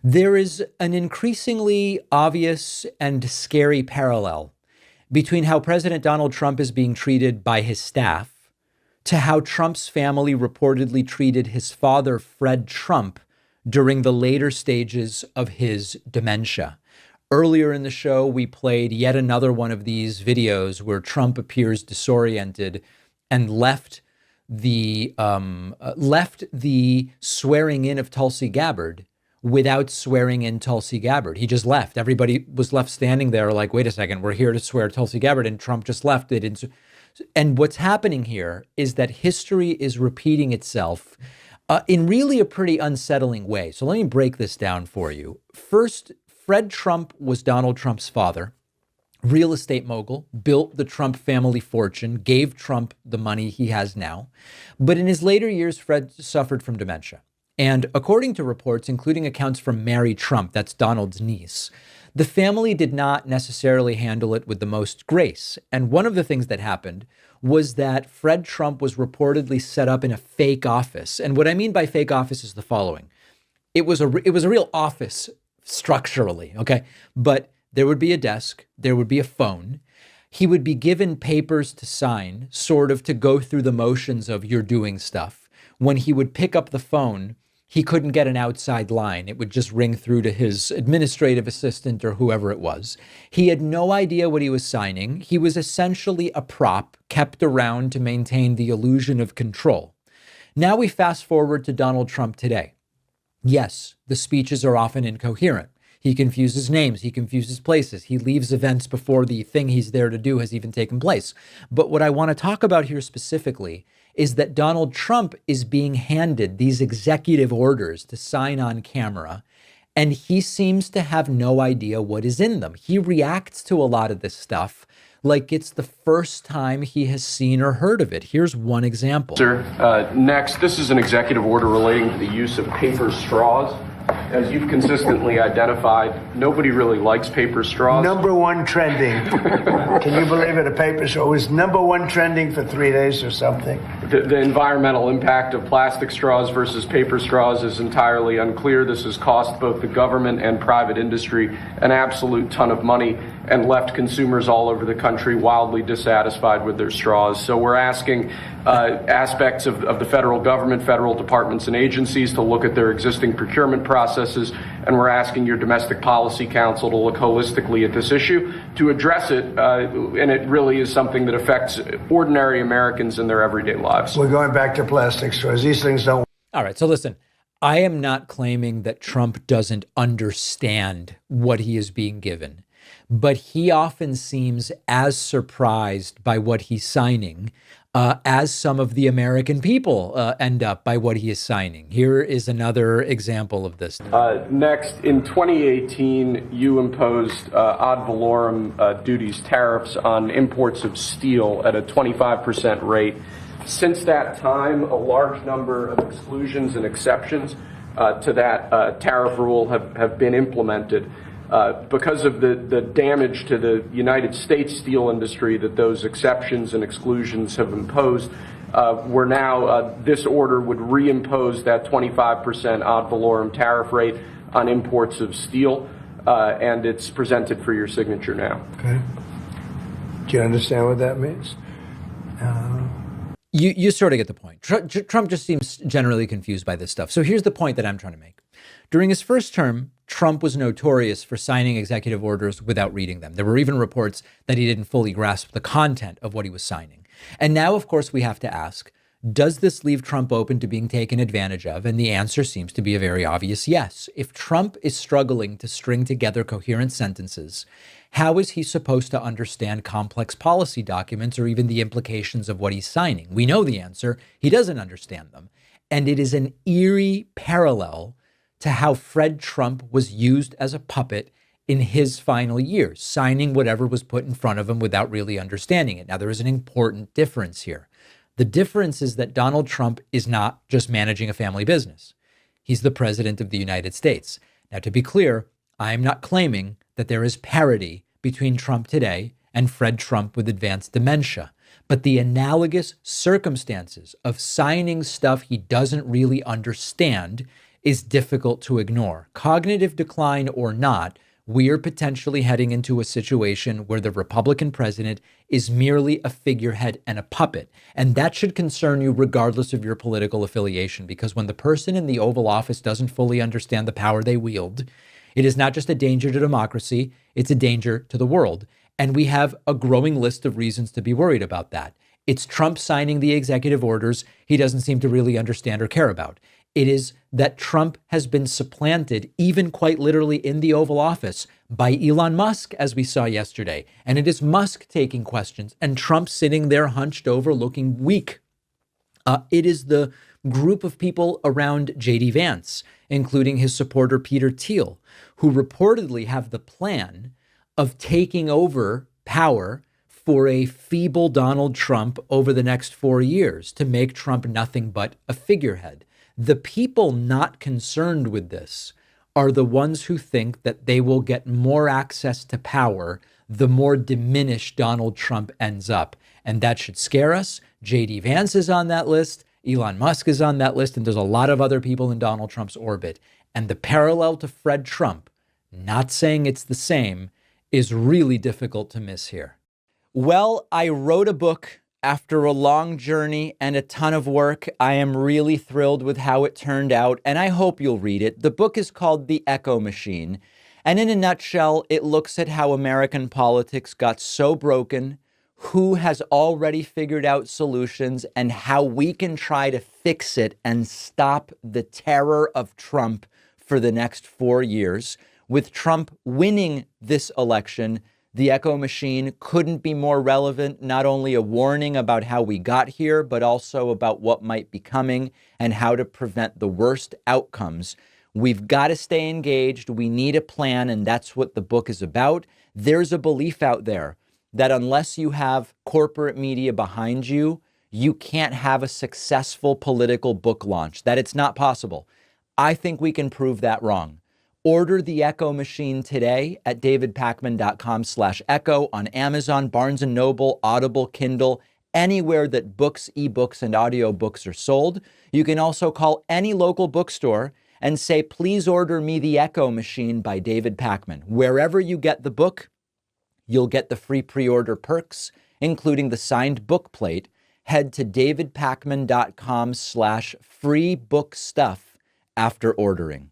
There is an increasingly obvious and scary parallel between how President Donald Trump is being treated by his staff to how Trump's family reportedly treated his father, Fred Trump, during the later stages of his dementia. Earlier in the show, we played yet another one of these videos where Trump appears disoriented and left the swearing in of Tulsi Gabbard without swearing in Tulsi Gabbard. He just left. Everybody was left standing there like, wait a second, we're here to swear Tulsi Gabbard, and Trump just left. They didn't. And what's happening here is that history is repeating itself in really a pretty unsettling way. So let me break this down for you. First, Fred Trump was Donald Trump's father, real estate mogul, built the Trump family fortune, gave Trump the money he has now. But in his later years, Fred suffered from dementia. And according to reports, including accounts from Mary Trump, that's Donald's niece, the family did not necessarily handle it with the most grace. And one of the things that happened was that Fred Trump was reportedly set up in a fake office. And what I mean by fake office is the following. It was a real office structurally, okay? But there would be a desk, there would be a phone. He would be given papers to sign, sort of to go through the motions of you're doing stuff. When he would pick up the phone, he couldn't get an outside line. It would just ring through to his administrative assistant or whoever it was. He had no idea what he was signing. He was essentially a prop kept around to maintain the illusion of control. Now we fast forward to Donald Trump today. Yes, the speeches are often incoherent. He confuses names. He confuses places. He leaves events before the thing he's there to do has even taken place. But what I want to talk about here specifically is that Donald Trump is being handed these executive orders to sign on camera, and he seems to have no idea what is in them. He reacts to a lot of this stuff like it's the first time he has seen or heard of it. Here's one example. Sir, next, this is an executive order relating to the use of paper straws. As you've consistently identified, nobody really likes paper straws. Number one trending. Can you believe it? A paper straw was number one trending for 3 days or something. The environmental impact of plastic straws versus paper straws is entirely unclear. This has cost both the government and private industry an absolute ton of money and left consumers all over the country wildly dissatisfied with their straws. So we're asking aspects of the federal government, federal departments and agencies to look at their existing procurement processes, and we're asking your Domestic Policy Council to look holistically at this issue to address it, and it really is something that affects ordinary Americans in their everyday lives. We're going back to plastic straws. These things don't. All right, so listen, I am not claiming that Trump doesn't understand what he is being given, but he often seems as surprised by what he's signing as some of the American people end up by what he is signing. Here is another example of this. Next, in 2018, you imposed ad valorem duties, tariffs on imports of steel at a 25% rate. Since that time, a large number of exclusions and exceptions to that tariff rule have been implemented. Because of the damage to the United States steel industry that those exceptions and exclusions have imposed, we're now, this order would reimpose that 25% ad valorem tariff rate on imports of steel, and it's presented for your signature now. Okay. Do you understand what that means? You sort of get the point. Trump just seems generally confused by this stuff. So here's the point that I'm trying to make. During his first term, Trump was notorious for signing executive orders without reading them. There were even reports that he didn't fully grasp the content of what he was signing. And now, of course, we have to ask, does this leave Trump open to being taken advantage of? And the answer seems to be a very obvious yes. If Trump is struggling to string together coherent sentences, how is he supposed to understand complex policy documents or even the implications of what he's signing? We know the answer. He doesn't understand them. And it is an eerie parallel to how Fred Trump was used as a puppet in his final years, signing whatever was put in front of him without really understanding it. Now, there is an important difference here. The difference is that Donald Trump is not just managing a family business. He's the president of the United States. Now, to be clear, I am not claiming that there is parity between Trump today and Fred Trump with advanced dementia. But the analogous circumstances of signing stuff he doesn't really understand is difficult to ignore. Cognitive decline or not, we are potentially heading into a situation where the Republican president is merely a figurehead and a puppet. And that should concern you regardless of your political affiliation, because when the person in the Oval Office doesn't fully understand the power they wield, it is not just a danger to democracy, it's a danger to the world. And we have a growing list of reasons to be worried about that. It's Trump signing the executive orders he doesn't seem to really understand or care about. It is that Trump has been supplanted, even quite literally in the Oval Office, by Elon Musk, as we saw yesterday. And it is Musk taking questions and Trump sitting there hunched over looking weak. It is the group of people around J.D. Vance, including his supporter Peter Thiel, who reportedly have the plan of taking over power for a feeble Donald Trump over the next 4 years to make Trump nothing but a figurehead. The people not concerned with this are the ones who think that they will get more access to power the more diminished Donald Trump ends up. And that should scare us. J.D. Vance is on that list. Elon Musk is on that list. And there's a lot of other people in Donald Trump's orbit. And the parallel to Fred Trump, not saying it's the same, is really difficult to miss here. Well, I wrote a book after a long journey and a ton of work. I am really thrilled with how it turned out, and I hope you'll read it. The book is called The Echo Machine, and in a nutshell, it looks at how American politics got so broken, who has already figured out solutions, and how we can try to fix it and stop the terror of Trump for the next 4 years. With Trump winning this election, The Echo Machine couldn't be more relevant, not only a warning about how we got here, but also about what might be coming and how to prevent the worst outcomes. We've got to stay engaged. We need a plan, and that's what the book is about. There's a belief out there that unless you have corporate media behind you, you can't have a successful political book launch, that it's not possible. I think we can prove that wrong. Order The Echo Machine today at davidpakman.com/echo on Amazon, Barnes & Noble, Audible, Kindle, anywhere that books, ebooks, and audiobooks are sold. You can also call any local bookstore and say, please order me The Echo Machine by David Pakman. Wherever you get the book, you'll get the free pre-order perks, including the signed book plate. Head to davidpakman.com/free book stuff after ordering.